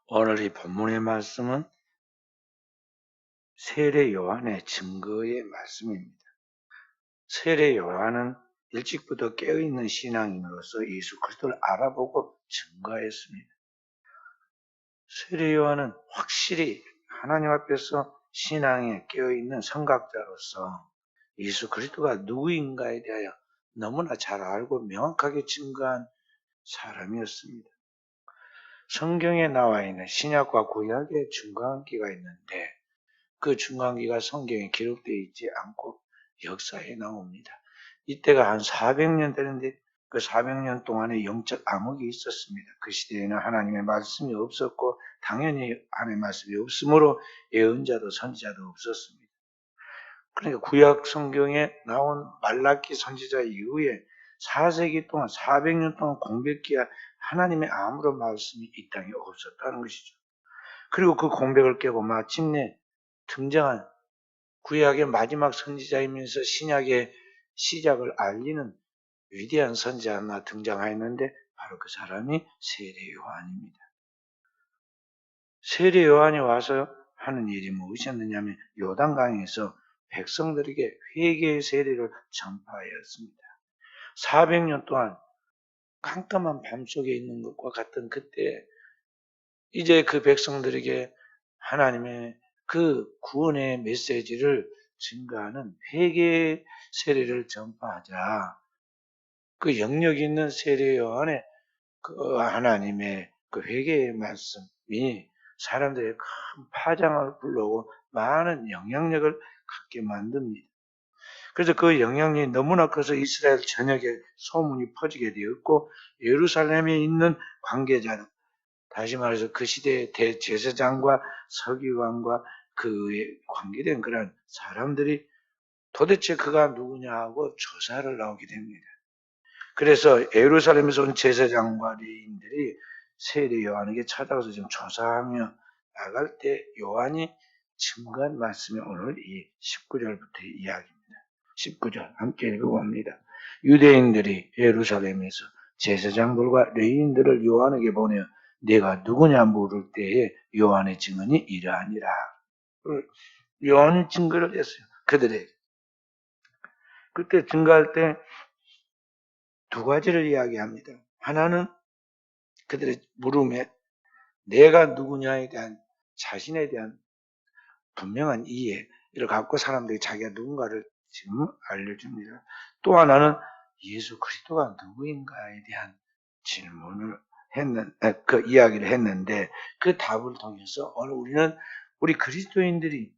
오늘 이 본문의 말씀은 세례 요한의 증거의 말씀입니다. 세례 요한은 일찍부터 깨어있는 신앙인으로서 예수 그리스도를 알아보고 증거했습니다. 세례 요한은 확실히 하나님 앞에서 신앙에 깨어있는 선각자로서 예수 그리스도가 누구인가에 대하여 너무나 잘 알고 명확하게 증거한 사람이었습니다. 성경에 나와 있는 신약과 구약의 중간기가 있는데 그 중간기가 성경에 기록되어 있지 않고 역사에 나옵니다. 이때가 한 400년 되는데 그 400년 동안에 영적 암흑이 있었습니다. 그 시대에는 하나님의 말씀이 없었고 당연히 하나님의 말씀이 없으므로 예언자도 선지자도 없었습니다. 그러니까 구약 성경에 나온 말라기 선지자 이후에 4세기 동안 400년 동안 공백기야 하나님의 아무런 말씀이 이 땅에 없었다는 것이죠. 그리고 그 공백을 깨고 마침내 등장한 구약의 마지막 선지자이면서 신약의 시작을 알리는 위대한 선지자 하나 등장하였는데 바로 그 사람이 세례 요한입니다. 세례 요한이 와서 하는 일이 무엇이었느냐면 요단강에서 백성들에게 회개의 세례를 전파하였습니다. 400년 동안 깜깜한 밤속에 있는 것과 같은 그때 이제 그 백성들에게 하나님의 그 구원의 메시지를 증거하는 회개의 세례를 전파하자. 그 영역 있는 세례 요한의 그 하나님의 그 회개의 말씀이 사람들의 큰 파장을 불러오고 많은 영향력을 갖게 만듭니다. 그래서 그 영향력이 너무나 커서 이스라엘 전역에 소문이 퍼지게 되었고 예루살렘에 있는 관계자들, 다시 말해서 그 시대의 대제사장과 서기관과 그에 관계된 그런 사람들이 도대체 그가 누구냐 하고 조사를 나오게 됩니다. 그래서 예루살렘에서 온 제사장과 레위인들이 세례 요한에게 찾아가서 지금 조사하며 나갈 때 요한이 증거한 말씀이 오늘 이 19절부터 이야기입니다. 19절 함께 읽어봅니다. 유대인들이 예루살렘에서 제사장들과 레위인들을 요한에게 보내어 네가 누구냐 물을 때에 요한의 증언이 이러하니라. 요한이 증거를 했어요. 그들에게. 그때 증거할 때 두 가지를 이야기합니다. 하나는 그들의 물음에 내가 누구냐에 대한 자신에 대한 분명한 이해를 갖고 사람들이 자기가 누군가를 지금 알려줍니다. 또 하나는 예수 그리스도가 누구인가에 대한 질문을 그 이야기를 했는데 그 답을 통해서 오늘 우리는 우리 그리스도인들이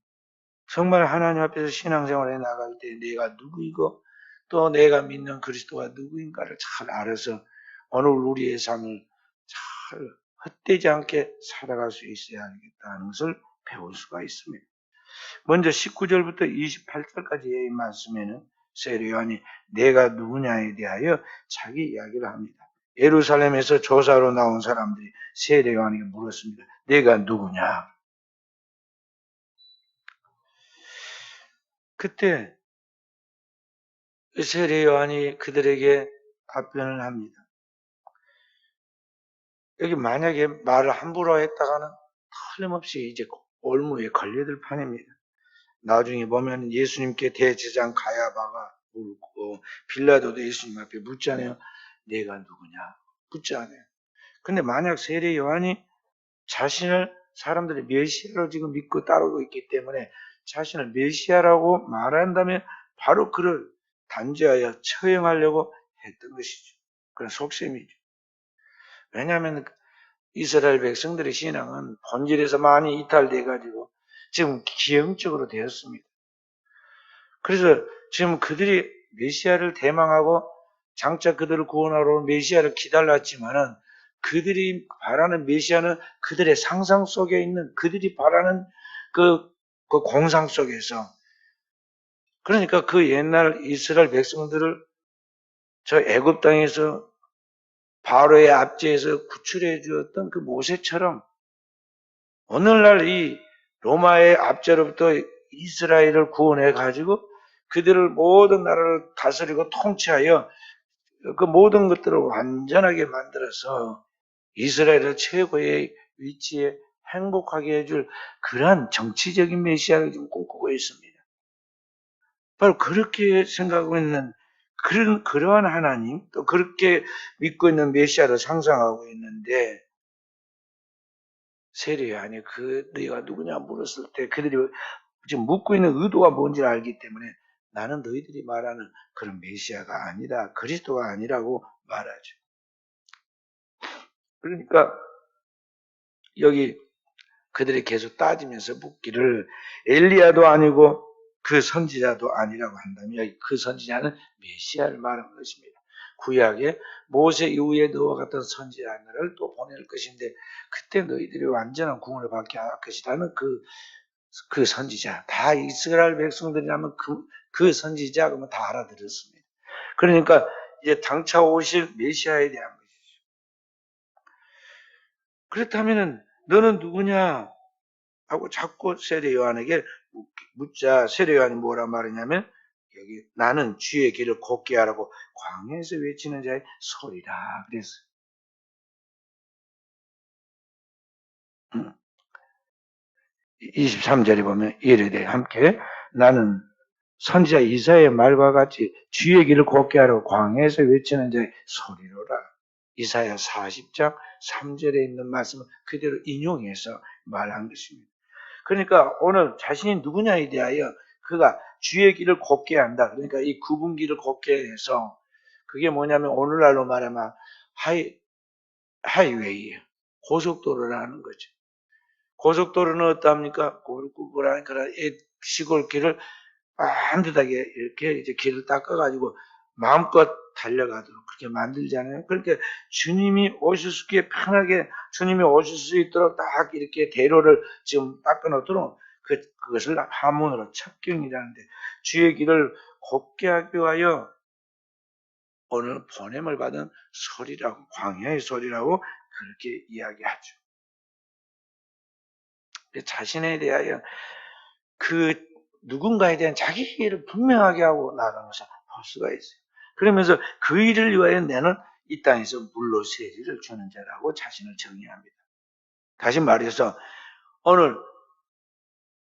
정말 하나님 앞에서 신앙생활에 나갈 때 내가 누구이고 또 내가 믿는 그리스도가 누구인가를 잘 알아서 오늘 우리의 삶을 잘 헛되지 않게 살아갈 수 있어야 하겠다는 것을 배울 수가 있습니다. 먼저 19절부터 28절까지의 말씀에는 세례 요한이 내가 누구냐에 대하여 자기 이야기를 합니다. 예루살렘에서 조사로 나온 사람들이 세례 요한에게 물었습니다. 내가 누구냐? 그때 세례 요한이 그들에게 답변을 합니다. 여기 만약에 말을 함부로 했다가는 틀림없이 이제 올무에 걸려들 판입니다. 나중에 보면 예수님께 대제사장 가야바가 묻고 빌라도도 예수님 앞에 묻잖아요. 내가 누구냐? 묻잖아요. 근데 만약 세례 요한이 자신을 사람들이 메시아로 지금 믿고 따르고 있기 때문에 자신을 메시아라고 말한다면 바로 그를 단죄하여 처형하려고 했던 것이죠. 그런 속셈이죠. 왜냐하면 이스라엘 백성들의 신앙은 본질에서 많이 이탈돼가지고 지금 기형적으로 되었습니다. 그래서 지금 그들이 메시아를 대망하고 장차 그들을 구원하러 온 메시아를 기다렸지만은 그들이 바라는 메시아는 그들의 상상 속에 있는 그들이 바라는 그 공상 속에서 그러니까 그 옛날 이스라엘 백성들을 저 애굽 땅에서 바로의 압제에서 구출해 주었던 그 모세처럼 오늘날 이 로마의 압제로부터 이스라엘을 구원해 가지고 그들을 모든 나라를 다스리고 통치하여 그 모든 것들을 완전하게 만들어서 이스라엘을 최고의 위치에 행복하게 해줄 그러한 정치적인 메시아를 지금 꿈꾸고 있습니다. 바로 그렇게 생각하고 있는 그러한 하나님, 또 그렇게 믿고 있는 메시아를 상상하고 있는데, 세례요한이 너희가 누구냐 물었을 때 그들이 지금 묻고 있는 의도가 뭔지를 알기 때문에 나는 너희들이 말하는 그런 메시아가 아니다, 그리스도가 아니라고 말하죠. 그러니까 여기 그들이 계속 따지면서 묻기를 엘리야도 아니고 그 선지자도 아니라고 한다면 그 선지자는 메시아를 말하는 것입니다. 구약에 모세 이후에 너와 같은 선지자를 또 보낼 것인데 그때 너희들이 완전한 구원을 받게 할 것이라는 그 선지자, 다 이스라엘 백성들이라면 그 선지자 그러면 다 알아들었습니다. 그러니까 이제 당차 오실 메시아에 대한 것이죠. 그렇다면은 너는 누구냐 하고 자꾸 세례 요한에게 묻자. 세례 요한이 뭐라 말하냐면 여기 나는 주의 길을 걷게 하라고 광야에서 외치는 자의 소리라 그랬어요. 23절에 보면 이르되 함께 나는 선지자 이사야의 말과 같이 주의 길을 걷게 하라고 광야에서 외치는 자의 소리로라. 이사야 40장 3절에 있는 말씀을 그대로 인용해서 말한 것입니다. 그러니까 오늘 자신이 누구냐에 대하여 그가 주의 길을 걷게 한다. 그러니까 이 구분길을 걷게 해서 그게 뭐냐면 오늘날로 말하면 하이웨이예요. 고속도로라는 거죠. 고속도로는 어떠합니까? 꿀꿀꿀하는 그런 시골길을 반듯하게 이렇게 이제 길을 닦아가지고 마음껏 달려가도록 그렇게 만들잖아요. 그러니까 주님이 오실 수 있게 편하게 주님이 오실 수 있도록 딱 이렇게 대로를 지금 닦아놓도록 그것을 한문으로 첩경이라는데 주의 길을 곱게 하기 위하여 오늘 보냄을 받은 소리라고 광야의 소리라고 그렇게 이야기하죠. 자신에 대하여 그 누군가에 대한 자기 일을 분명하게 하고 나가는 것을 볼 수가 있어요. 그러면서 그 일을 위하여 나는 이 땅에서 물로 세리를 주는 자라고 자신을 정의합니다. 다시 말해서 오늘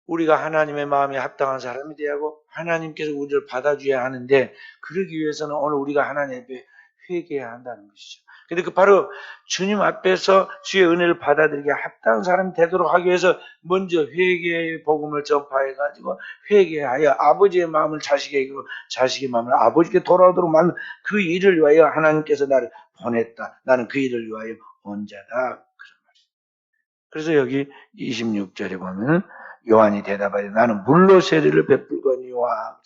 우리가 하나님의 마음에 합당한 사람이 되고 하나님께서 우리를 받아줘야 하는데 그러기 위해서는 오늘 우리가 하나님 앞에 회개해야 한다는 것이죠. 근데 바로 주님 앞에서 주의 은혜를 받아들이게 합당한 사람이 되도록 하기 위해서 먼저 회개의 복음을 전파해가지고 회개하여 아버지의 마음을 자식에게 자식의 마음을 아버지께 돌아오도록 만든 그 일을 위하여 하나님께서 나를 보냈다. 나는 그 일을 위하여 온 자다. 그런 말이죠. 그래서 여기 26절에 보면은 요한이 대답하여 나는 물로 세례를 베풀거니와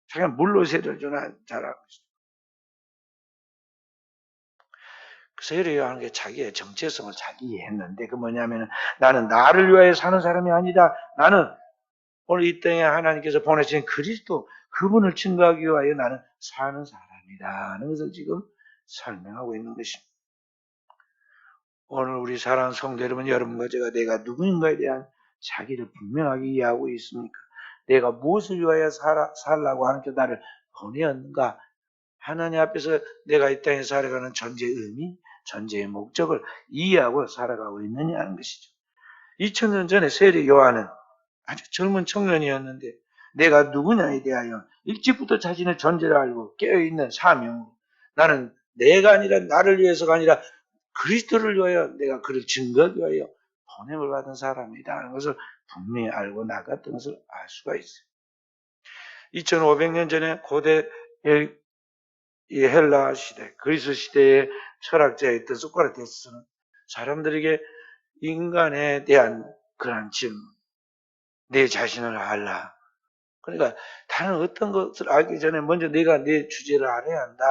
자기가 물로 세례를 주는 자라고 있어요. 세례를 하는 게 자기의 정체성을 자기 이해했는데 그 뭐냐면 나는 나를 위하여 사는 사람이 아니다. 나는 오늘 이 땅에 하나님께서 보내신 그리스도 그분을 증거하기 위하여 나는 사는 사람이다 하는 것을 지금 설명하고 있는 것입니다. 오늘 우리 사랑하는 성도 여러분, 여러분과 제가 내가 누구인가에 대한 자기를 분명하게 이해하고 있습니까? 내가 무엇을 위하여 살라고 하나님께 나를 보내었는가? 하나님 앞에서 내가 이 땅에 살아가는 존재의 의미, 존재의 목적을 이해하고 살아가고 있느냐 하는 것이죠. 2000년 전에 세례 요한은 아주 젊은 청년이었는데 내가 누구냐에 대하여 일찍부터 자신의 존재를 알고 깨어있는 사명으로 나는 내가 아니라 나를 위해서가 아니라 그리스도를 위하여 내가 그를 증거하기 위하여 보냄을 받은 사람이다 하는 것을 분명히 알고 나갔던 것을 알 수가 있어요. 2500년 전에 고대 이 헬라 시대, 그리스 시대의 철학자였던 소크라테스는 사람들에게 인간에 대한 그런 질문, 내 자신을 알라. 그러니까 다른 어떤 것을 알기 전에 먼저 내가 내 주제를 알아야 한다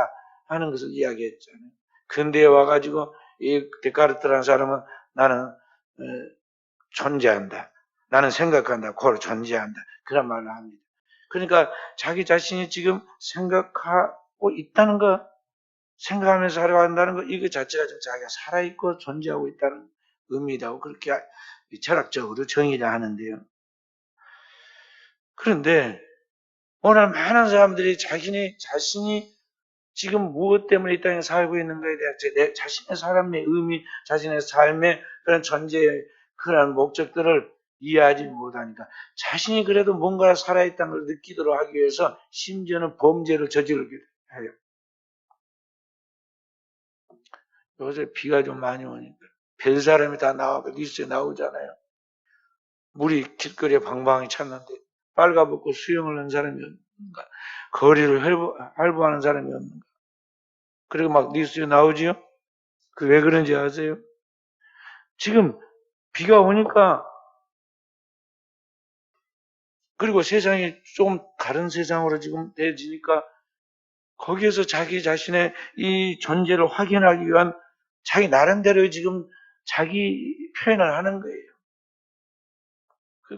하는 것을 이야기했잖아요. 근대에 와가지고 이 데카르트라는 사람은 나는 존재한다. 나는 생각한다. 고로 존재한다. 그런 말을 합니다. 그러니까 자기 자신이 지금 생각하고 있다는 거, 생각하면서 살아간다는 거, 이거 자체가 좀 자기가 살아있고 존재하고 있다는 의미라고 그렇게 철학적으로 정의를 하는데요. 그런데 오늘 많은 사람들이 자신이 지금 무엇 때문에 이 땅에 살고 있는가에 대한 내 자신의 삶의 의미, 자신의 삶의 그런 존재의 그런 목적들을 이해하지 못하니까 자신이 그래도 뭔가 살아있다는 걸 느끼도록 하기 위해서 심지어는 범죄를 저지르기도 해요. 요새 비가 좀 많이 오니까 별 사람이 다 나와서 뉴스에 나오잖아요. 물이 길거리에 방방이 찼는데 빨가벗고 수영을 한 사람이 없는가, 거리를 활보하는 사람이 없는가. 그리고 막 뉴스에 나오지요. 그 왜 그런지 아세요? 지금 비가 오니까, 그리고 세상이 좀 다른 세상으로 지금 돼지니까 거기에서 자기 자신의 이 존재를 확인하기 위한 자기 나름대로 지금 자기 표현을 하는 거예요.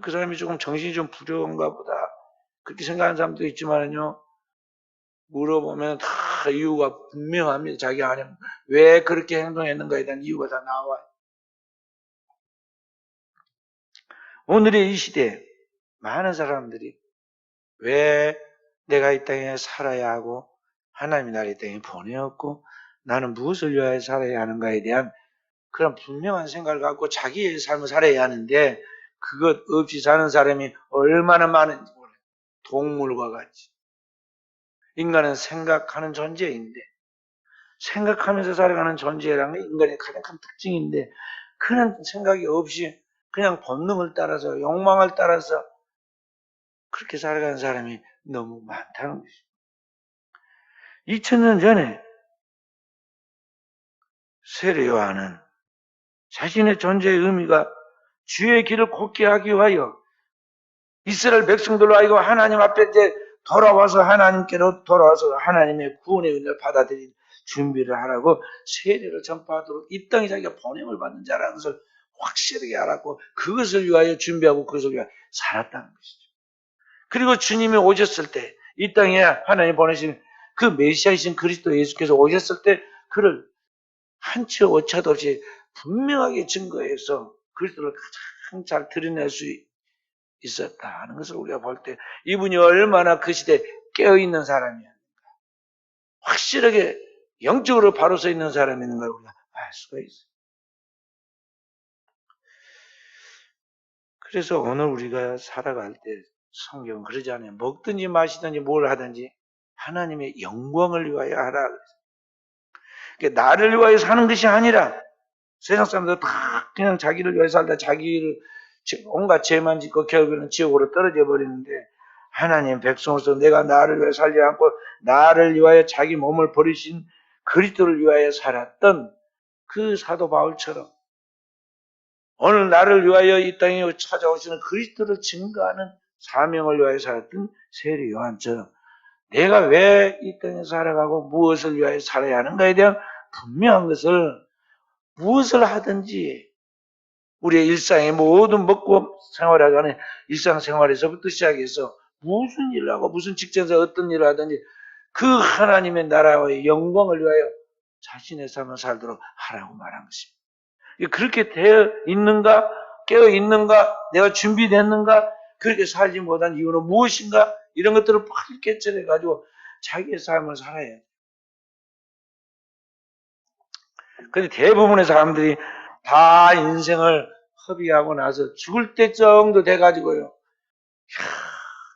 그 사람이 조금 정신이 좀 부족한가 보다, 그렇게 생각하는 사람도 있지만요, 물어보면 다 이유가 분명합니다. 자기 안에 왜 그렇게 행동했는가에 대한 이유가 다 나와요. 오늘의 이 시대에 많은 사람들이 왜 내가 이 땅에 살아야 하고 하나님이 나를 이 땅에 보내었고 나는 무엇을 위하여 살아야 하는가에 대한 그런 분명한 생각을 갖고 자기의 삶을 살아야 하는데, 그것 없이 사는 사람이 얼마나 많은지 몰라요. 동물과 같이. 인간은 생각하는 존재인데, 생각하면서 살아가는 존재라는 게 인간의 가장 큰 특징인데, 그런 생각이 없이 그냥 본능을 따라서, 욕망을 따라서 그렇게 살아가는 사람이 너무 많다는 것이죠. 2000년 전에 세례 요한은 자신의 존재의 의미가 주의 길을 걷게 하기 위하여 이스라엘 백성들로 하여금 하나님 앞에 돌아와서 하나님께로 돌아와서 하나님의 구원의 은혜를 받아들인 준비를 하라고 세례를 전파하도록 이 땅에 자기가 보냄을 받는 자라는 것을 확실하게 알았고, 그것을 위하여 준비하고 그것을 위하여 살았다는 것이죠. 그리고 주님이 오셨을 때 이 땅에 하나님 보내신 그 메시아이신 그리스도 예수께서 오셨을 때 그를 한치 오차도 없이 분명하게 증거해서 그리스도를 가장 잘 드러낼 수 있었다는 것을 우리가 볼 때 이분이 얼마나 그 시대에 깨어있는 사람이야, 확실하게 영적으로 바로 서 있는 사람이 있는 걸 우리가 알 수가 있어요. 그래서 오늘 우리가 살아갈 때 성경은 그러지 않아요. 먹든지 마시든지 뭘 하든지 하나님의 영광을 위하여 하라. 그러니까 나를 위하여 사는 것이 아니라, 세상 사람들 다 그냥 자기를 위해 살다 자기를 온갖 죄만 짓고 결국에는 지옥으로 떨어져 버리는데, 하나님 백성으로서 내가 나를 위해 살지 않고 나를 위하여 자기 몸을 버리신 그리스도를 위하여 살았던 그 사도 바울처럼 오늘 나를 위하여 이 땅에 찾아오시는 그리스도를 증거하는 사명을 위하여 살았던 세례 요한처럼 내가 왜 이 땅에 살아가고 무엇을 위하여 살아야 하는가에 대한 분명한 것을, 무엇을 하든지 우리의 일상의 모든 먹고 생활하는 일상생활에서부터 시작해서 무슨 일을 하고 무슨 직장에서 어떤 일을 하든지 그 하나님의 나라의 영광을 위하여 자신의 삶을 살도록 하라고 말한 것입니다. 그렇게 되어 있는가, 깨어 있는가, 내가 준비됐는가, 그렇게 살지 못한 이유는 무엇인가, 이런 것들을 빨리 깨달아가지고 자기의 삶을 살아야 해요. 근데 대부분의 사람들이 다 인생을 허비하고 나서 죽을 때 정도 돼가지고요,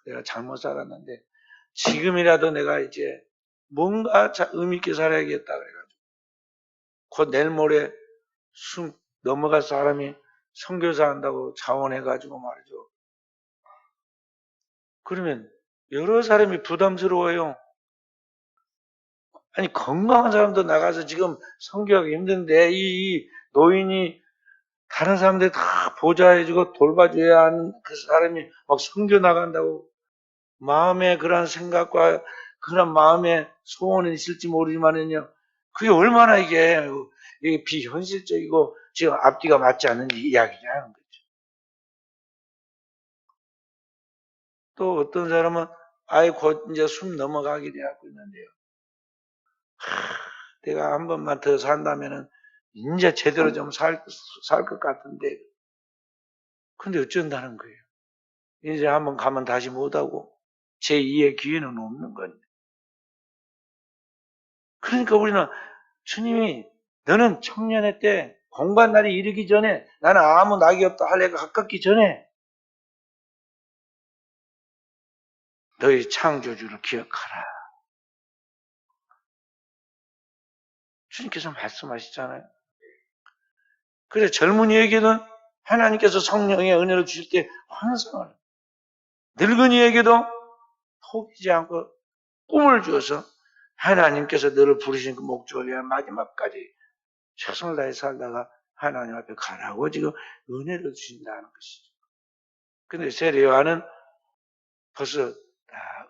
내가 잘못 살았는데 지금이라도 내가 이제 뭔가 의미 있게 살아야겠다 그래가지고 곧 내일 모레 넘어갈 사람이 선교사 한다고 자원해가지고 말이죠. 그러면 여러 사람이 부담스러워요. 아니 건강한 사람도 나가서 지금 선교하기 힘든데 이 노인이 다른 사람들 다 보좌해주고 돌봐줘야 하는 그 사람이 막 선교 나간다고 마음에 그런 생각과 그런 마음의 소원은 있을지 모르지만은요, 그게 얼마나 이게 비현실적이고 지금 앞뒤가 맞지 않는 이야기냐는 거죠. 또 어떤 사람은 아예 곧 이제 숨 넘어가게 되고 있는데요. 내가 한 번만 더 산다면은 이제 제대로 좀 살 것 같은데, 근데 어쩐다는 거예요. 이제 한번 가면 다시 못하고 제2의 기회는 없는 거예요. 그러니까 우리는 주님이 너는 청년의 때 공부한 날이 이르기 전에 나는 아무 낙이 없다 할 애가 가깝기 전에 너희 창조주를 기억하라. 주님께서 말씀하시잖아요. 그래 젊은이에게는 하나님께서 성령의 은혜를 주실 때 환상을, 늙은이에게도 포기지 않고 꿈을 주어서 하나님께서 너를 부르신 그 목적을 위한 마지막까지 최선을 다해 살다가 하나님 앞에 가라고 지금 은혜를 주신다는 것이죠. 근데 세례 요한은 벌써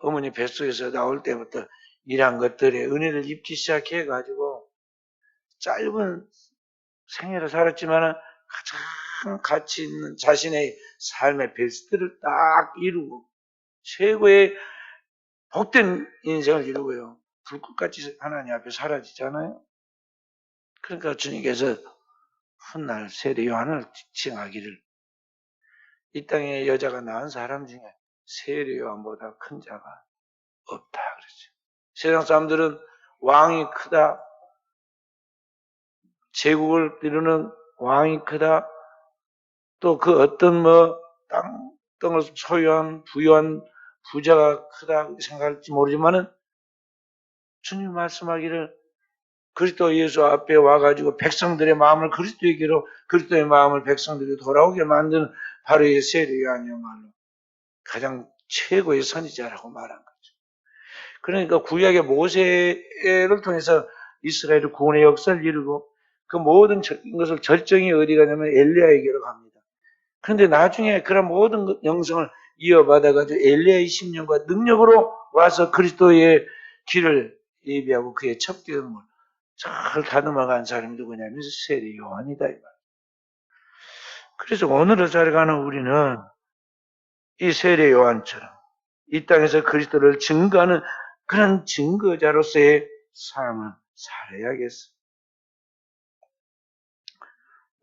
어머니 뱃속에서 나올 때부터 이러한 것들에 은혜를 입기 시작해가지고 짧은 생애를 살았지만 가장 가치 있는 자신의 삶의 베스트를 딱 이루고 최고의 복된 인생을 이루고요. 불꽃같이 하나님 앞에 사라지잖아요. 그러니까 주님께서 훗날 세례 요한을 칭하기를 이 땅에 여자가 낳은 사람 중에 세례 요한보다 큰 자가 없다 그랬죠. 세상 사람들은 왕이 크다, 제국을 이루는 왕이 크다, 또 그 어떤 땅을 소유한 부유한 부자가 크다 생각할지 모르지만은 주님 말씀하기를 그리스도 예수 앞에 와가지고 백성들의 마음을 그리스도에게로, 그리스도의 마음을 백성들에게 돌아오게 만드는 바로 이 세례 요한이야말로 가장 최고의 선지자라고 말한 거죠. 그러니까 구약의 모세를 통해서 이스라엘의 구원의 역사를 이루고 그 모든 것을 절정이 어디 가냐면 엘리야에게로 갑니다. 그런데 나중에 그런 모든 영성을 이어받아가지고 엘리야의 심령과 능력으로 와서 그리스도의 길을 예비하고 그의 첫 경험을 잘 다듬어간 사람이 누구냐면 세례 요한이다. 그래서 오늘을 살아가는 우리는 이 세례 요한처럼 이 땅에서 그리스도를 증거하는 그런 증거자로서의 삶을 살아야겠어.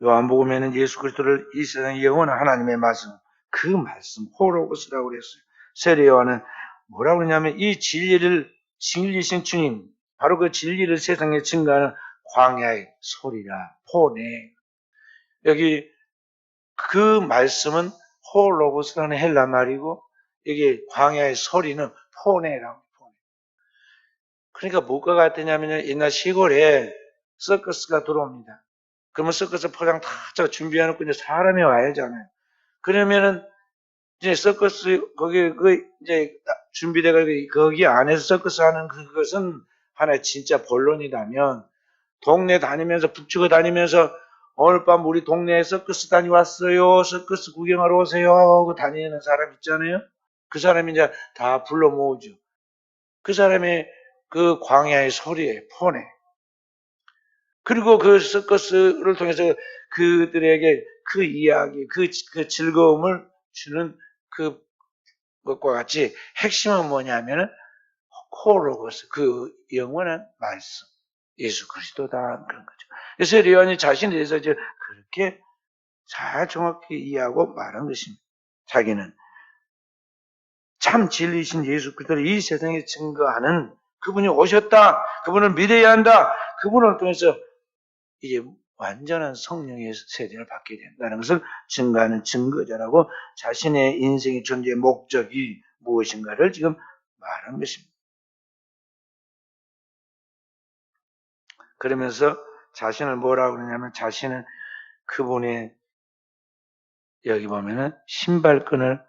요한복음에는 예수 그리스도를 이 세상의 영원한 하나님의 말씀, 그 말씀 호로고스라고 그랬어요. 세례 요한은 뭐라고 그러냐면 이 진리를 진리신 주님, 바로 그 진리를 세상에 증거하는 광야의 소리라 포네. 여기 그 말씀은 호로고스라는 헬라 말이고 여기 광야의 소리는 포네라고. 그러니까 뭐가 같으냐면 옛날 시골에 서커스가 들어옵니다. 그러면 서커스 포장 다 준비해놓고 이제 사람이 와야 하잖아요. 그러면은 이제 서커스 거기 이제 준비돼가지고 거기 안에서 서커스 하는 그것은 하나의 진짜 본론이라면 동네 다니면서 북치고 다니면서 오늘 밤 우리 동네에 서커스 다녀왔어요. 서커스 구경하러 오세요 하고 다니는 사람 있잖아요. 그 사람이 이제 다 불러 모으죠. 그 사람의 그 광야의 소리에 폰에 그리고 그 서커스를 통해서 그들에게 그 이야기, 그 즐거움을 주는 그 것과 같이 핵심은 뭐냐면은 호로고스, 그 영원한 말씀, 예수 그리스도다 그런 거죠. 그래서 레온이 자신에 대해서 이제 그렇게 잘 정확히 이해하고 말한 것입니다. 자기는 참 진리신 예수 그리스도를 이 세상에 증거하는 그분이 오셨다, 그분을 믿어야 한다, 그분을 통해서 이제 완전한 성령의 세례를 받게 된다는 것을 증거하는 증거자라고 자신의 인생의 존재의 목적이 무엇인가를 지금 말한 것입니다. 그러면서 자신을 뭐라고 그러냐면 자신은 그분의 여기 보면은 신발끈을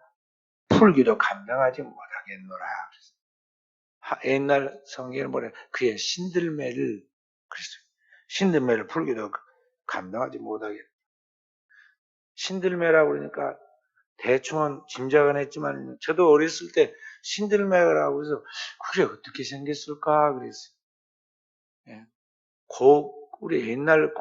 풀기도 감당하지 못하겠노라. 옛날 성경을 뭐래 그의 신들매를 그랬어요. 신들매를 풀기도 감당하지 못하겠. 신들매라고 그러니까 대충은 짐작은 했지만 저도 어렸을 때 신들매라고 해서 그게 어떻게 생겼을까 그랬어요. 예. 우리 옛날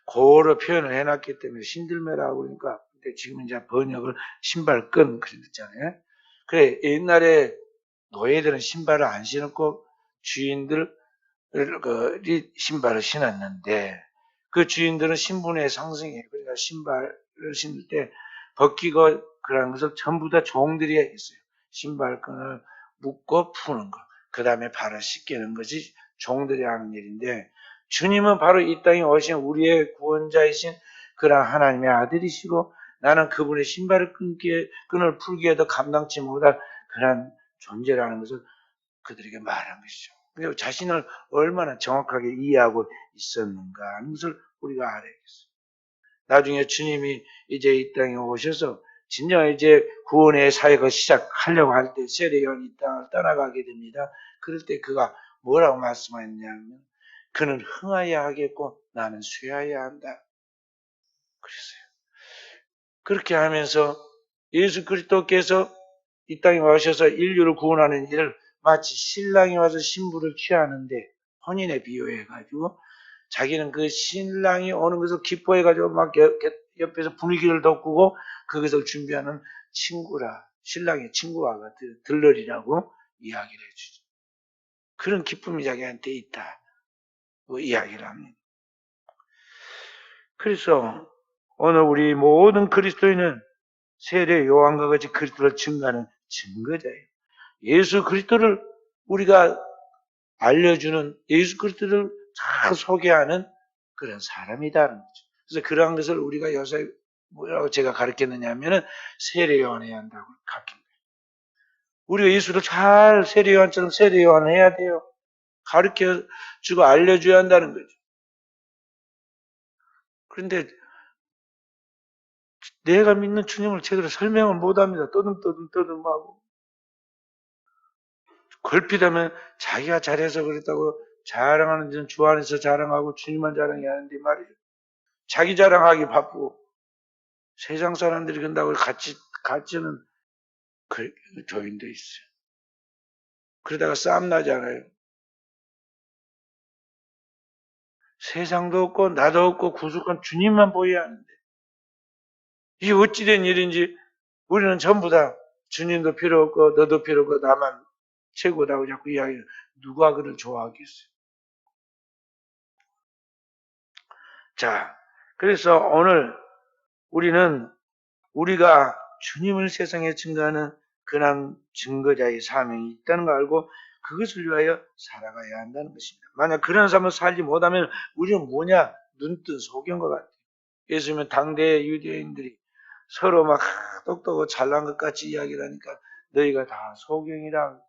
고로 표현을 해놨기 때문에 신들매라고 그러니까 근데 지금 이제 번역을 신발끈 그랬잖아요. 그래 옛날에 노예들은 신발을 안 신었고 주인들이 신발을 신었는데 그 주인들은 신분의 상승이에요. 그러니까 신발을 신을 때 벗기고 그런 것을 전부 다 종들이 했어요. 신발끈을 묶고 푸는 거. 그 다음에 발을 씻기는 것이 종들이 하는 일인데, 주님은 바로 이 땅에 오신 우리의 구원자이신 그런 하나님의 아들이시고, 나는 그분의 신발을 끈을 풀기에도 감당치 못할 그런 존재라는 것을 그들에게 말한 것이죠. 그리고 자신을 얼마나 정확하게 이해하고 있었는가 하는 것을 우리가 알아야겠어요. 나중에 주님이 이제 이 땅에 오셔서 진정 이제 구원의 사역을 시작하려고 할 때 세례요한이 이 땅을 떠나가게 됩니다. 그럴 때 그가 뭐라고 말씀하셨냐면, 그는 흥하여야 하겠고 나는 쇠하여야 한다. 그랬어요. 그렇게 하면서 예수 그리스도께서 이 땅에 오셔서 인류를 구원하는 일을 마치 신랑이 와서 신부를 취하는데 혼인에 비유해가지고, 자기는 그 신랑이 오는 것을 기뻐해가지고 막 옆에서 분위기를 돋구고 그것을 준비하는 친구라, 신랑의 친구와 같은 들러리라고 이야기를 해주죠. 그런 기쁨이 자기한테 있다고 이야기를 합니다. 그래서 오늘 우리 모든 그리스도인은 세례 요한과 같이 그리스도를 증거하는 증거자예요. 예수 그리스도를 우리가 알려주는, 예수 그리스도를 잘 소개하는 그런 사람이다는 거죠. 그래서 그러한 것을 우리가 요새 뭐라고 제가 가르쳤느냐 하면은 세례 요한해야 한다고 가르친 거예요. 우리가 예수를 잘 세례 요한처럼 세례 요한해야 돼요. 가르쳐 주고 알려줘야 한다는 거죠. 그런데 내가 믿는 주님을 제대로 설명을 못합니다. 떠듬하고 걸핏하면 자기가 잘해서 그랬다고 자랑하는 데는 주 안에서 자랑하고 주님만 자랑해야 하는데 말이에요. 자기 자랑하기 바쁘고 세상 사람들이 그런다고 같이는 조인돼 있어요. 그러다가 싸움 나잖아요. 세상도 없고 나도 없고 구속한 주님만 보여야 하는데, 이게 어찌된 일인지 우리는 전부 다 주님도 필요 없고 너도 필요 없고 나만 최고다고 자꾸 이야기해요. 누가 그를 좋아하겠어요? 자, 그래서 오늘 우리가 주님을 세상에 증거하는 그런 증거자의 사명이 있다는 걸 알고 그것을 위하여 살아가야 한다는 것입니다. 만약 그런 삶을 살지 못하면 우리는 뭐냐? 눈뜬 소경과 같아요. 예수님은 당대 유대인들이 서로 막 똑똑하고 잘난 것 같이 이야기를 하니까 너희가 다 소경이라.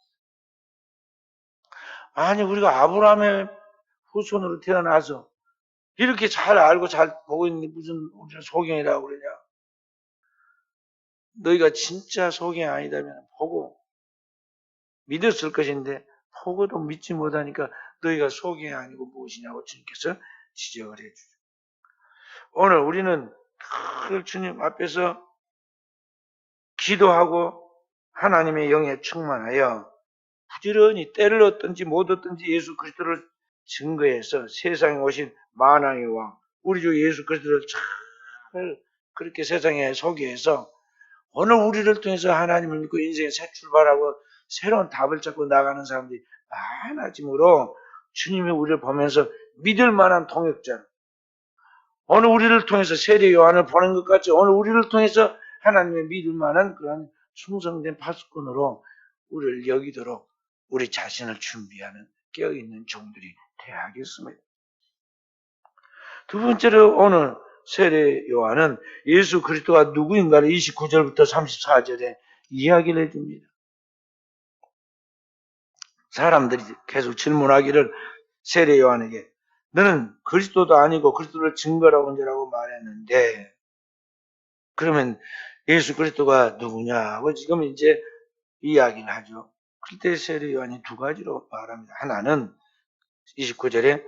아니, 우리가 아브라함의 후손으로 태어나서 이렇게 잘 알고 잘 보고 있는데 무슨 우리는 소경이라고 그러냐? 너희가 진짜 소경이 아니다면 보고 믿었을 것인데 보고도 믿지 못하니까 너희가 소경이 아니고 무엇이냐고 주님께서 지적을 해주죠. 오늘 우리는 늘 주님 앞에서 기도하고 하나님의 영에 충만하여 부지런히 때를 얻든지 못 얻든지 예수 그리스도를 증거해서 세상에 오신 만왕의 왕 우리 주 예수 그리스도를 잘 그렇게 세상에 소개해서 오늘 우리를 통해서 하나님을 믿고 인생의 새 출발하고 새로운 답을 찾고 나가는 사람들이 많아지므로 주님이 우리를 보면서 믿을 만한 동역자, 오늘 우리를 통해서 세례 요한을 보낸 것 같이 오늘 우리를 통해서 하나님의 믿을 만한 그런 충성된 파수꾼으로 우리를 여기도록 우리 자신을 준비하는 깨어있는 종들이 되어야겠습니다. 두 번째로 오늘 세례 요한은 예수 그리스도가 누구인가를 29절부터 34절에 이야기를 해줍니다. 사람들이 계속 질문하기를 세례 요한에게 너는 그리스도도 아니고 그리스도를 증거라고 언제라고 말했는데 그러면 예수 그리스도가 누구냐고 지금 이제 이야기를 하죠. 그때 세례 요한이 두 가지로 말합니다. 하나는 29절에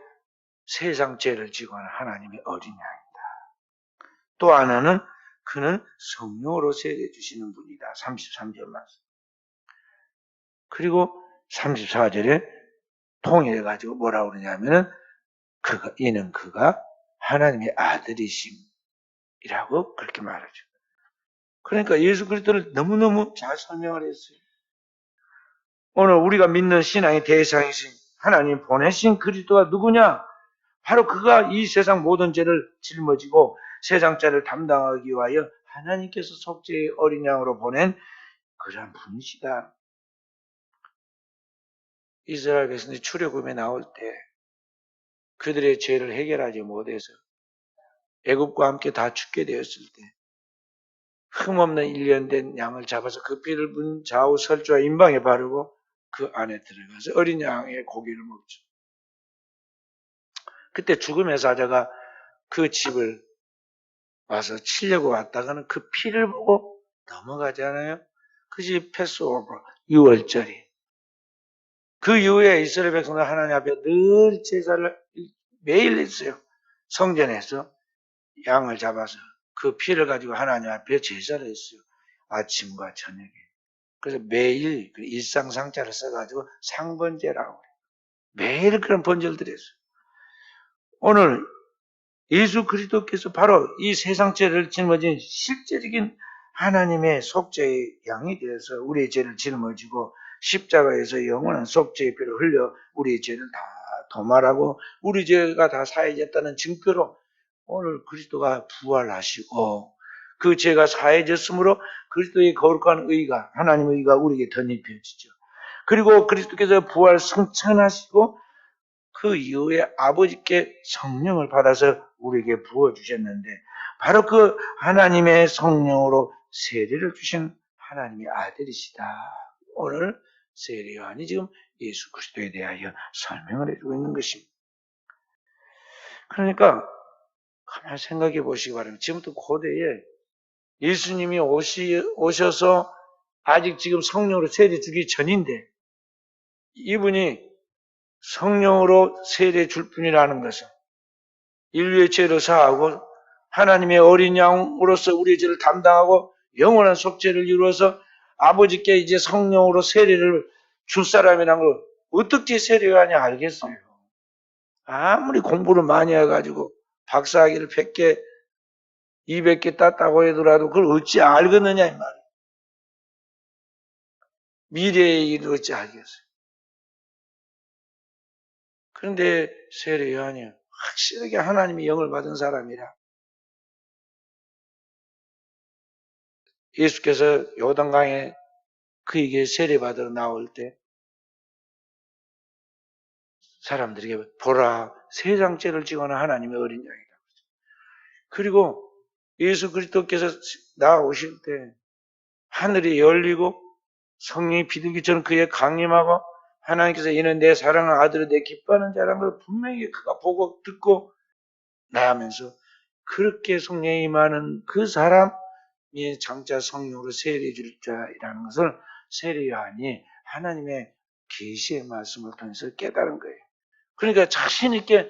세상 죄를 지고 하는 하나님의 어린 양이다. 또 하나는 그는 성령으로 세례 주시는 분이다. 33절 말씀. 그리고 34절에 통일해가지고 뭐라고 그러냐면은 이는 그가 하나님의 아들이심이라고 그렇게 말하죠. 그러니까 예수 그리스도를 너무너무 잘 설명을 했어요. 오늘 우리가 믿는 신앙의 대상이신 하나님 보내신 그리스도가 누구냐? 바로 그가 이 세상 모든 죄를 짊어지고 세상 죄를 담당하기 위하여 하나님께서 속죄의 어린 양으로 보낸 그런 분이시다. 이스라엘 백성들이 출애굽에 나올 때 그들의 죄를 해결하지 못해서 애굽과 함께 다 죽게 되었을 때 흠없는 1년 된 양을 잡아서 그 피를 문 좌우 설주와 임방에 바르고 그 안에 들어가서 어린 양의 고기를 먹죠. 그때 죽음의 사자가 그 집을 와서 치려고 왔다가는 그 피를 보고 넘어가잖아요. 그것이 패스오버, 6월절이. 그 이후에 이스라엘 백성들 하나님 앞에 늘 제사를 매일 했어요. 성전에서 양을 잡아서 그 피를 가지고 하나님 앞에 제사를 했어요. 아침과 저녁에. 그래서 매일 그 일상상자를 써가지고 상번제라고 해요. 매일 그런 번제를 했어요. 오늘 예수 그리스도께서 바로 이 세상 죄를 짊어진 실제적인 하나님의 속죄의 양이 되어서 우리의 죄를 짊어지고 십자가에서 영원한 속죄의 피를 흘려 우리의 죄를 다 도말하고 우리 죄가 다 사해졌다는 증표로 오늘 그리스도가 부활하시고 그 죄가 사해졌으므로 그리스도의 거룩한 의가 하나님의 의가 우리에게 덧입혀지죠. 그리고 그리스도께서 부활 승천하시고 그 이후에 아버지께 성령을 받아서 우리에게 부어주셨는데 바로 그 하나님의 성령으로 세례를 주신 하나님의 아들이시다. 오늘 세례 요한이 지금 예수 그리스도에 대하여 설명을 해주고 있는 것입니다. 그러니까 가만히 생각해 보시기 바랍니다. 지금부터 고대에 예수님이 오셔서 아직 지금 성령으로 세례 주기 전인데 이분이 성령으로 세례 줄 뿐이라는 것은 인류의 죄를 사하고 하나님의 어린 양으로서 우리의 죄를 담당하고 영원한 속죄를 이루어서 아버지께 이제 성령으로 세례를 줄 사람이란 걸 어떻게 세례하냐 알겠어요. 아무리 공부를 많이 해가지고 박사학위를 100개, 200개 땄다고 하더라도 그걸 어찌 알겠느냐 이 말이에요. 미래의 일을 어찌 알겠어요. 그런데 세례 요한이 확실하게 하나님의 영을 받은 사람이라 예수께서 요단강에 그에게 세례받으러 나올 때 사람들에게 보라 세상 죄를 지고는 하나님의 어린 양이다. 그리고 예수 그리스도께서 나오실 때 하늘이 열리고 성령이 비둘기처럼 그에 강림하고 하나님께서 이는 내 사랑하는 아들을 내 기뻐하는 자라는 걸 분명히 그가 보고 듣고 나하면서 그렇게 성령이 임하는 그 사람이 장차 성령으로 세례 줄 자이라는 것을 세례 요한이 하나님의 계시의 말씀을 통해서 깨달은 거예요. 그러니까 자신 있게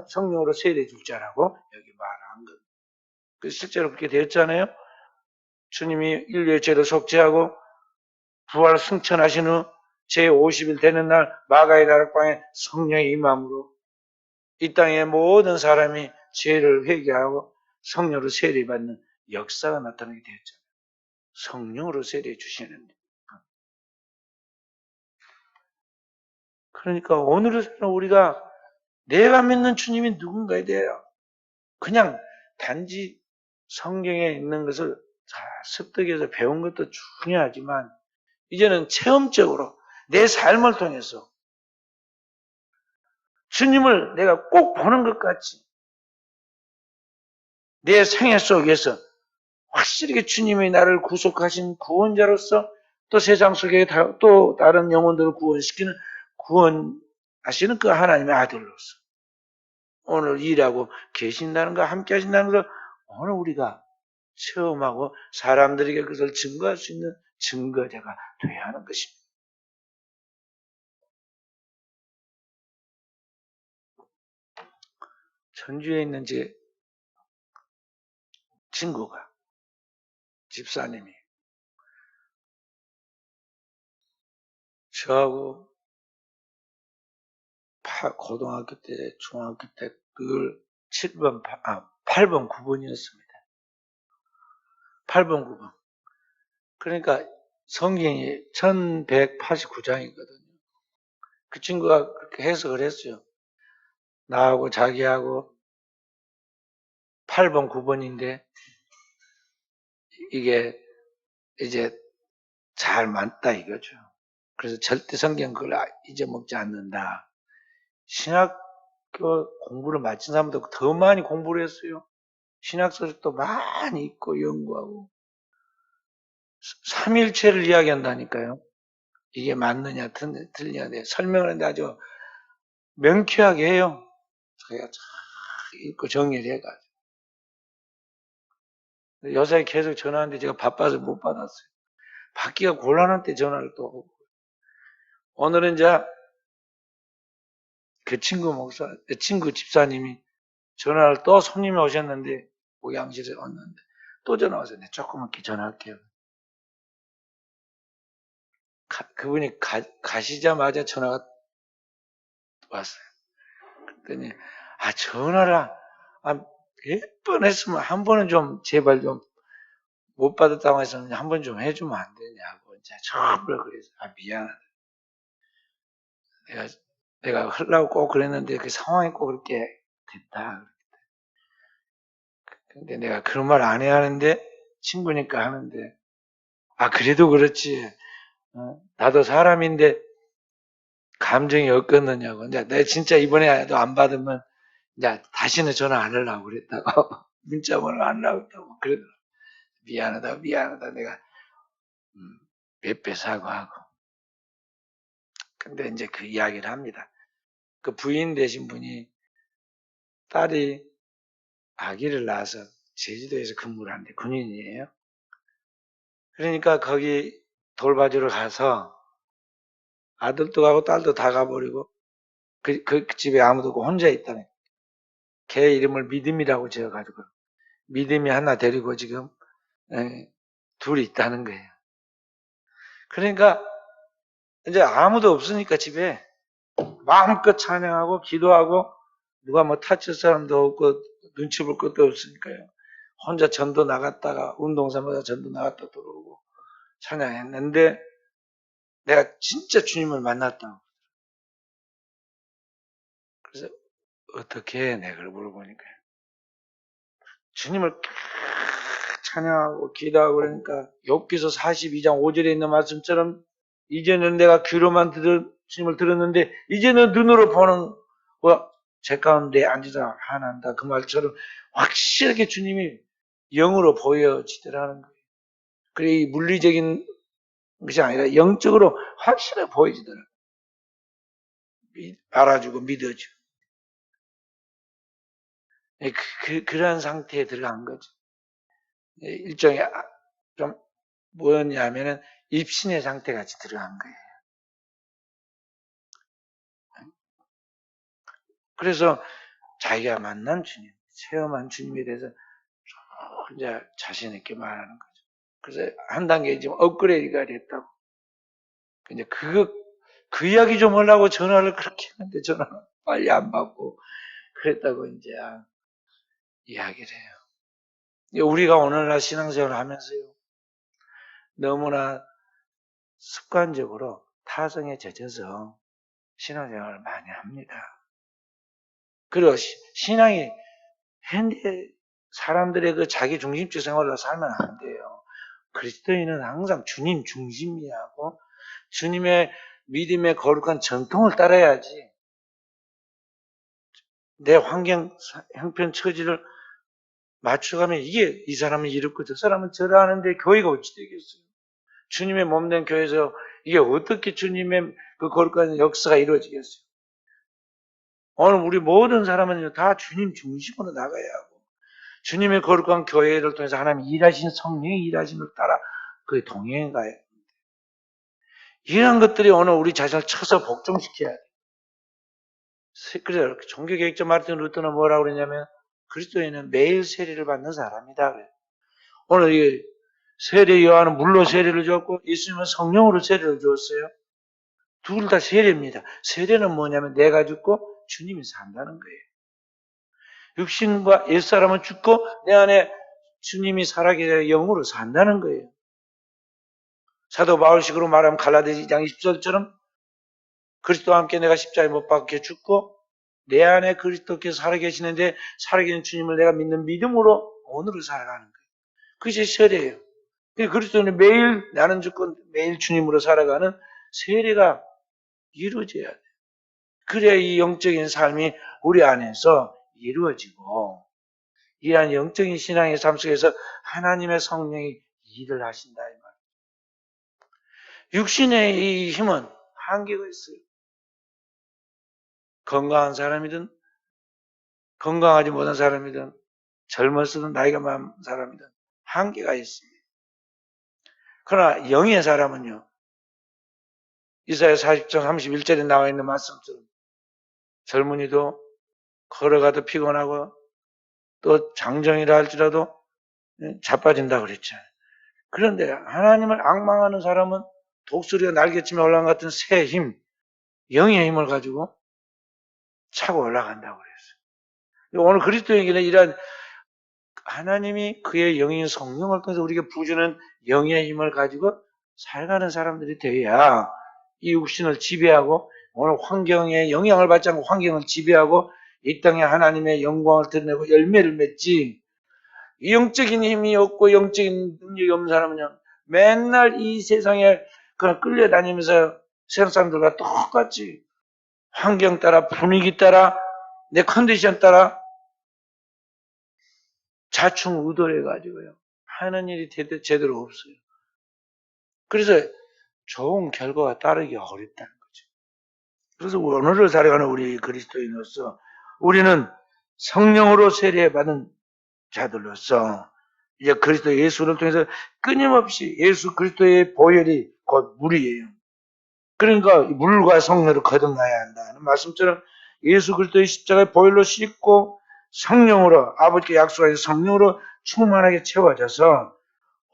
성령으로 세례 줄 자라고 여기 말한 것. 그 실제로 그렇게 되었잖아요. 주님이 인류의 죄를 속죄하고 부활 승천하신 후 제50일 되는 날 마가의 다락방에 성령의 임함으로 이 땅의 모든 사람이 죄를 회개하고 성령으로 세례받는 역사가 나타나게 되었죠. 성령으로 세례 주시는데. 그러니까 오늘은 우리가 내가 믿는 주님이 누군가에 대해요. 그냥 단지 성경에 있는 것을 잘 습득해서 배운 것도 중요하지만 이제는 체험적으로 내 삶을 통해서 주님을 내가 꼭 보는 것 같이 내 생애 속에서 확실하게 주님이 나를 구속하신 구원자로서 또 세상 속에 또 다른 영혼들을 구원시키는 구원하시는 그 하나님의 아들로서 오늘 일하고 계신다는 거 함께 하신다는 걸 오늘 우리가 체험하고 사람들에게 그것을 증거할 수 있는 증거자가 되어야 하는 것입니다. 전주에 있는 제 친구가 집사님이 저하고 고등학교 때, 중학교 때 늘 8번, 9번이었습니다. 8번, 9번. 그러니까 성경이 1189장이거든요. 그 친구가 그렇게 해석을 했어요. 나하고 자기하고 8번, 9번인데 이게 이제 잘 맞다 이거죠. 그래서 절대 성경 그걸 잊어먹지 않는다. 신학교 공부를 마친 사람도 더 많이 공부를 했어요. 신학 서적도 많이 읽고 연구하고 삼일체를 이야기한다니까요. 이게 맞느냐 틀리냐 설명을 하는데 아주 명쾌하게 해요. 제가 쫙 읽고 정리를 해가지고 여사에 계속 전화하는데 제가 바빠서 못 받았어요. 받기가 곤란할 때 전화를 또 하고. 오늘은 이제 그 친구 집사님이 전화를 또 손님이 오셨는데 고양실에 왔는데 또 전화 와서 네, 조금 있게 전화할게요. 그분이 가시자마자 전화가 왔어요. 그랬더니 전화를 몇 번 했으면 한 번은 좀 제발 좀 못 받았다고 해서 한 번 좀 해주면 안 되냐고 이제 전부를 그래서 미안하다. 내가 하려고 꼭 그랬는데 그 상황이 꼭 그렇게 됐다. 근데 내가 그런 말 안 해야 하는데 친구니까 하는데 그래도 그렇지. 나도 사람인데 감정이 없겠느냐고. 이제 내가 진짜 이번에도 안 받으면 이제 다시는 전화 안 하려고 그랬다고 문자번호 안 나왔다고 그러더라고. 미안하다 내가 몇 배 사과하고. 근데 이제 그 이야기를 합니다. 그 부인 되신 분이 딸이 아기를 낳아서 제주도에서 근무를 하는데 군인이에요. 그러니까 거기 돌봐주러 가서 아들도 가고 딸도 다 가버리고 그 집에 아무도 없고 혼자 있다네. 걔 이름을 믿음이라고 지어가지고 믿음이 하나 데리고 지금 둘이 있다는 거예요. 그러니까 이제 아무도 없으니까 집에 마음껏 찬양하고 기도하고 누가 뭐 타칠 사람도 없고 눈치 볼 것도 없으니까요. 혼자 전도 나갔다가 운동삼아서 전도 나갔다 들어오고 찬양했는데 내가 진짜 주님을 만났다고. 그래서 어떻게 해? 내가 그걸 물어보니까 주님을 찬양하고 기도하고 그러니까 욥기서 42장 5절에 있는 말씀처럼 이제는 내가 귀로만 주님을 들었는데 이제는 눈으로 보는 제 가운데 앉으사 하나한다. 그 말처럼 확실하게 주님이 영으로 보여지더라는 거예요. 그래 물리적인 것이 아니라 영적으로 확실하게 보여지더라고요. 알아주고 믿어주고. 그러한 상태에 들어간 거죠. 일종의 좀 뭐였냐면은 입신의 상태 같이 들어간 거예요. 그래서 자기가 만난 주님, 체험한 주님에 대해서 이제 자신 있게 말하는 거죠. 그래서 한 단계 지금 업그레이드가 됐다고. 근데 그 이야기 좀 하려고 전화를 그렇게 했는데 전화를 빨리 안 받고 그랬다고 이제 이야기를 해요. 우리가 오늘날 신앙생활을 하면서요. 너무나 습관적으로 타성에 젖어서 신앙생활을 많이 합니다. 그리고 신앙이 현대 사람들의 그 자기 중심적 생활로 살면 안 돼요. 그리스도인은 항상 주님 중심이하고 주님의 믿음의 거룩한 전통을 따라야지 내 환경, 형편, 처지를 맞춰가면 이게 이 사람은 이렇고 저 사람은 저러하는데 교회가 어찌 되겠어요? 주님의 몸된 교회에서 이게 어떻게 주님의 그 거룩한 역사가 이루어지겠어요? 오늘 우리 모든 사람은 다 주님 중심으로 나가야 하고 주님의 거룩한 교회를 통해서 하나님 일하신 성령의 일하심을 따라 그 동행해 가야 해요. 이런 것들이 오늘 우리 자신을 쳐서 복종시켜야 돼요. 그래서 종교개혁자 마르틴 루터는 뭐라고 그러냐면 그리스도인은 매일 세례를 받는 사람이다. 그래요. 오늘 이 세례 요한은 물로 세례를 줬고 예수님은 성령으로 세례를 줬어요. 둘 다 세례입니다. 세례는 뭐냐면 내가 죽고 주님이 산다는 거예요. 육신과 옛사람은 죽고 내 안에 주님이 살아계셔 영으로 산다는 거예요. 사도 바울식으로 말하면 갈라디아 2장 20절처럼 그리스도와 함께 내가 십자가에 못 박혀 죽고 내 안에 그리스도께서 살아계시는데 살아계신 주님을 내가 믿는 믿음으로 오늘을 살아가는 거예요. 그것이 세례예요. 그리스도는 매일 나는 죽고 매일 주님으로 살아가는 세례가 이루어져야 돼. 그래야 이 영적인 삶이 우리 안에서 이루어지고 이러한 영적인 신앙의 삶 속에서 하나님의 성령이 일을 하신다 이 말. 육신의 이 힘은 한계가 있어요. 건강한 사람이든 건강하지 못한 사람이든 젊었든 나이가 많은 사람이든 한계가 있습니다. 그러나 영의 사람은요. 이사야 40장 31절에 나와 있는 말씀처럼 젊은이도 걸어가도 피곤하고 또 장정이라 할지라도 자빠진다 그랬죠. 그런데 하나님을 앙망하는 사람은 독수리가 날개치며 올라간 같은 새 힘, 영의 힘을 가지고 차고 올라간다고 그랬어요. 오늘 그리스도에게는 이런 하나님이 그의 영인 성령을 통해서 우리에게 부주는 영의 힘을 가지고 살아가는 사람들이 되어야 이 육신을 지배하고 오늘 환경에 영향을 받지 않고 환경을 지배하고 이 땅에 하나님의 영광을 드러내고 열매를 맺지. 영적인 힘이 없고 영적인 능력이 없는 사람은요 맨날 이 세상에 그냥 끌려다니면서 세상 사람들과 똑같이 환경 따라 분위기 따라 내 컨디션 따라 자충우돌해가지고요 하는 일이 제대로 없어요. 그래서 좋은 결과가 따르기가 어렵다는 거죠. 그래서 오늘을 살아가는 우리 그리스도인으로서 우리는 성령으로 세례받은 자들로서 이제 그리스도 예수를 통해서 끊임없이 예수 그리스도의 보혈이 곧 물이에요. 그러니까 물과 성령을 거듭나야 한다는 말씀처럼 예수 그리스도의 십자가의 보혈로 씻고 성령으로 아버지께 약속하신 성령으로 충만하게 채워져서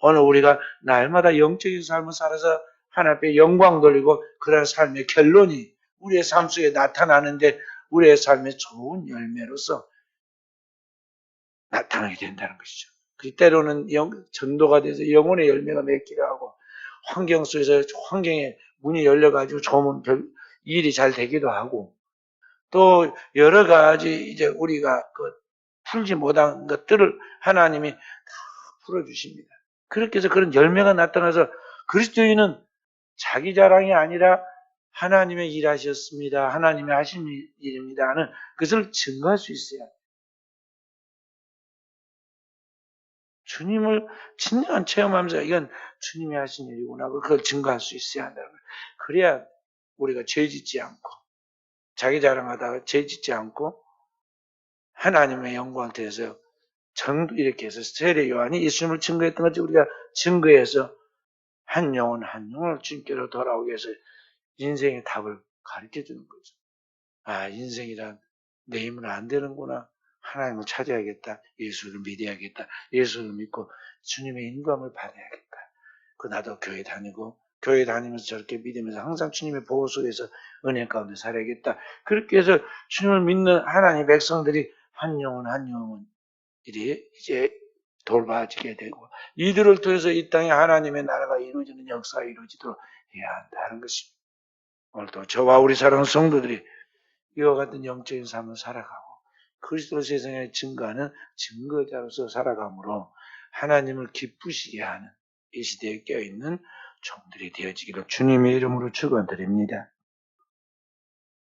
오늘 우리가 날마다 영적인 삶을 살아서 하나님 앞에 영광 돌리고 그런 삶의 결론이 우리의 삶 속에 나타나는데 우리의 삶의 좋은 열매로서 나타나게 된다는 것이죠. 그 때로는 전도가 돼서 영혼의 열매가 맺기도 하고 환경 속에서 환경에 문이 열려가지고 좋은 일이 잘 되기도 하고 또 여러 가지 이제 우리가 풀지 못한 것들을 하나님이 다 풀어주십니다. 그렇게 해서 그런 열매가 나타나서 그리스도인은 자기 자랑이 아니라 하나님의 일하셨습니다. 하나님의 하신 일입니다 하는 그것을 증거할 수 있어야 해요. 주님을 진정한 체험하면서 이건 주님이 하신 일이구나 그걸 증거할 수 있어야 한다는 거예요. 그래야 우리가 죄 짓지 않고 자기 자랑하다가 죄 짓지 않고 하나님의 영광을 대해서 정도 이렇게 해서 세례 요한이 예수님을 증거했던 것처럼 우리가 증거해서 한 영혼을 주님께로 돌아오게 해서 인생의 답을 가르쳐 주는 거죠. 아, 인생이란 내 힘은 안 되는구나. 하나님을 찾아야겠다. 예수를 믿어야겠다. 예수를 믿고 주님의 인도함을 받아야겠다. 나도 교회 다니고 교회 다니면서 저렇게 믿으면서 항상 주님의 보호 속에서 은혜 가운데 살아야겠다. 그렇게 해서 주님을 믿는 하나님의 백성들이 한 영혼 이제 돌봐지게 되고 이들을 통해서 이 땅에 하나님의 나라가 이루어지는 역사가 이루어지도록 해야 한다는 것입니다. 오늘도 저와 우리 사랑하는 성도들이 이와 같은 영적인 삶을 살아가고 그리스도 세상에 증거하는 증거자로서 살아감으로 하나님을 기쁘시게 하는 이 시대에 껴있는 종들이 되어지기를 주님의 이름으로 축원드립니다.